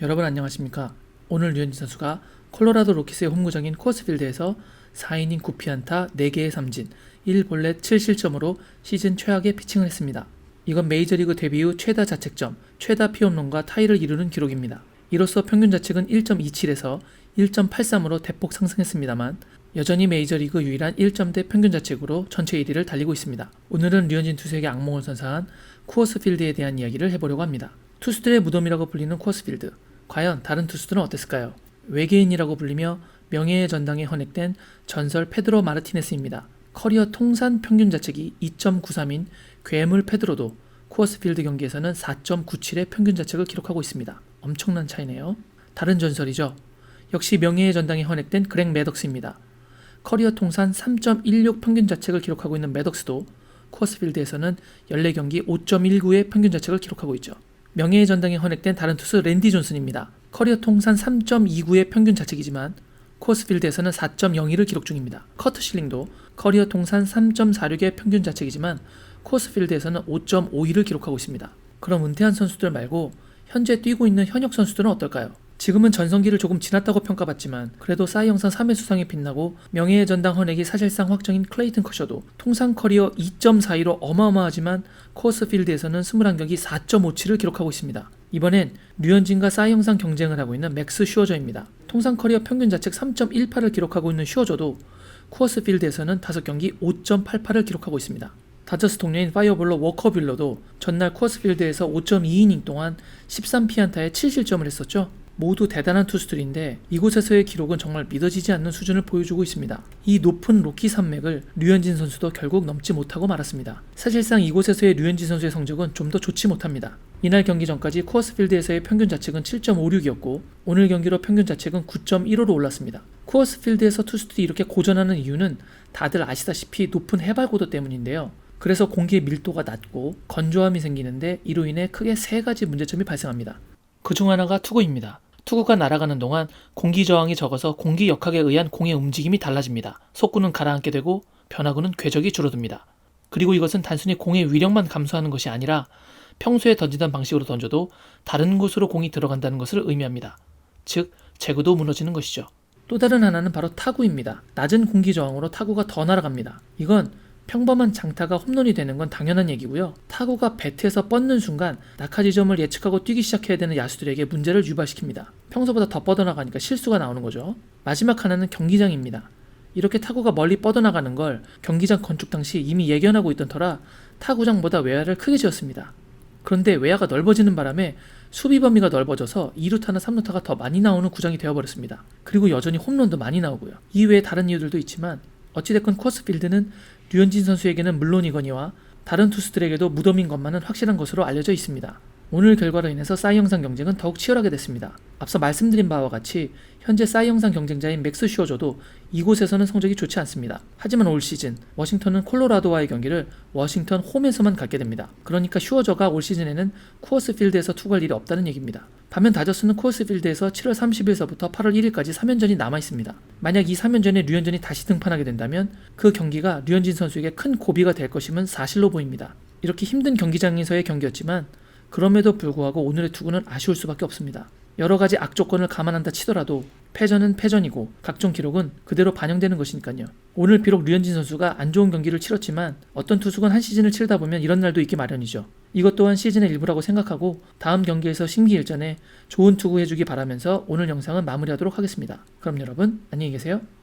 여러분 안녕하십니까? 오늘 류현진 선수가 콜로라도 로키스의 홈구장인 코어스필드에서 4이닝 9피안타 4개의 삼진 1볼넷 7실점으로 시즌 최악의 피칭을 했습니다. 이건 메이저리그 데뷔 후 최다 자책점, 최다 피홈런과 타이를 이루는 기록입니다. 이로써 평균 자책은 1.27에서 1.83으로 대폭 상승했습니다만 여전히 메이저리그 유일한 1점대 평균 자책으로 전체 1위를 달리고 있습니다. 오늘은 류현진 투수에게 악몽을 선사한 코어스필드에 대한 이야기를 해보려고 합니다. 투수들의 무덤이라고 불리는 코어스필드. 과연 다른 투수들은 어땠을까요? 외계인이라고 불리며 명예의 전당에 헌액된 전설 페드로 마르티네스입니다. 커리어 통산 평균 자책이 2.93인 괴물 페드로도 코어스필드 경기에서는 4.97의 평균 자책을 기록하고 있습니다. 엄청난 차이네요. 다른 전설이죠. 역시 명예의 전당에 헌액된 그렉 매덕스입니다. 커리어 통산 3.16 평균 자책을 기록하고 있는 매덕스도 코어스필드에서는 14경기 5.19의 평균 자책을 기록하고 있죠. 명예의 전당에 헌액된 다른 투수 랜디 존슨입니다. 커리어 통산 3.29의 평균 자책이지만 코어스필드에서는 4.02를 기록 중입니다. 커트 실링도 커리어 통산 3.46의 평균 자책이지만 코어스필드에서는 5.52를 기록하고 있습니다. 그럼 은퇴한 선수들 말고 현재 뛰고 있는 현역 선수들은 어떨까요? 지금은 전성기를 조금 지났다고 평가받지만 그래도 싸이 영상 3회 수상에 빛나고 명예의 전당 헌액이 사실상 확정인 클레이튼 커셔도 통산 커리어 2.42로 어마어마하지만 코어스필드에서는 21경기 4.57을 기록하고 있습니다. 이번엔 류현진과 싸이 영상 경쟁을 하고 있는 맥스 슈어저입니다. 통산 커리어 평균 자책 3.18을 기록하고 있는 슈어저도 코어스필드에서는 5경기 5.88을 기록하고 있습니다. 다저스 동료인 파이어볼로 워커빌러도 전날 코어스필드에서 5.2이닝 동안 13피안타에 7실점을 했었죠. 모두 대단한 투수들인데 이곳에서의 기록은 정말 믿어지지 않는 수준을 보여주고 있습니다. 이 높은 로키 산맥을 류현진 선수도 결국 넘지 못하고 말았습니다. 사실상 이곳에서의 류현진 선수의 성적은 좀 더 좋지 못합니다. 이날 경기 전까지 코어스필드에서의 평균 자책은 7.56이었고 오늘 경기로 평균 자책은 9.15로 올랐습니다. 코어스필드에서 투수들이 이렇게 고전하는 이유는 다들 아시다시피 높은 해발고도 때문인데요. 그래서 공기의 밀도가 낮고 건조함이 생기는데 이로 인해 크게 3가지 문제점이 발생합니다. 그중 하나가 투구입니다. 투구가 날아가는 동안 공기 저항이 적어서 공기 역학에 의한 공의 움직임이 달라집니다. 속구는 가라앉게 되고 변화구는 궤적이 줄어듭니다. 그리고 이것은 단순히 공의 위력만 감소하는 것이 아니라 평소에 던지던 방식으로 던져도 다른 곳으로 공이 들어간다는 것을 의미합니다. 즉, 제구도 무너지는 것이죠. 또 다른 하나는 바로 타구입니다. 낮은 공기 저항으로 타구가 더 날아갑니다. 이건 평범한 장타가 홈런이 되는 건 당연한 얘기고요. 타구가 배트에서 뻗는 순간 낙하 지점을 예측하고 뛰기 시작해야 되는 야수들에게 문제를 유발시킵니다. 평소보다 더 뻗어나가니까 실수가 나오는 거죠. 마지막 하나는 경기장입니다. 이렇게 타구가 멀리 뻗어나가는 걸 경기장 건축 당시 이미 예견하고 있던 터라 타구장보다 외야를 크게 지었습니다. 그런데 외야가 넓어지는 바람에 수비 범위가 넓어져서 2루타나 3루타가 더 많이 나오는 구장이 되어버렸습니다. 그리고 여전히 홈런도 많이 나오고요. 이외에 다른 이유들도 있지만 어찌됐건 코어스필드는 류현진 선수에게는 물론이거니와 다른 투수들에게도 무덤인 것만은 확실한 것으로 알려져 있습니다. 오늘 결과로 인해서 싸이 영상 경쟁은 더욱 치열하게 됐습니다. 앞서 말씀드린 바와 같이 현재 싸이 영상 경쟁자인 맥스 슈어저도 이곳에서는 성적이 좋지 않습니다. 하지만 올 시즌 워싱턴은 콜로라도와의 경기를 워싱턴 홈에서만 갖게 됩니다. 그러니까 슈어저가 올 시즌에는 코어스필드에서 투구할 일이 없다는 얘기입니다. 반면 다저스는 코어스필드에서 7월 30일서부터 8월 1일까지 3연전이 남아있습니다. 만약 이 3연전에 류현진이 다시 등판하게 된다면 그 경기가 류현진 선수에게 큰 고비가 될 것임은 사실로 보입니다. 이렇게 힘든 경기장에서의 경기였지만 그럼에도 불구하고 오늘의 투구는 아쉬울 수밖에 없습니다. 여러 가지 악조건을 감안한다 치더라도 패전은 패전이고 각종 기록은 그대로 반영되는 것이니까요. 오늘 비록 류현진 선수가 안 좋은 경기를 치렀지만 어떤 투수건 한 시즌을 치르다 보면 이런 날도 있기 마련이죠. 이것 또한 시즌의 일부라고 생각하고 다음 경기에서 심기일전에 좋은 투구 해주기 바라면서 오늘 영상은 마무리하도록 하겠습니다. 그럼 여러분 안녕히 계세요.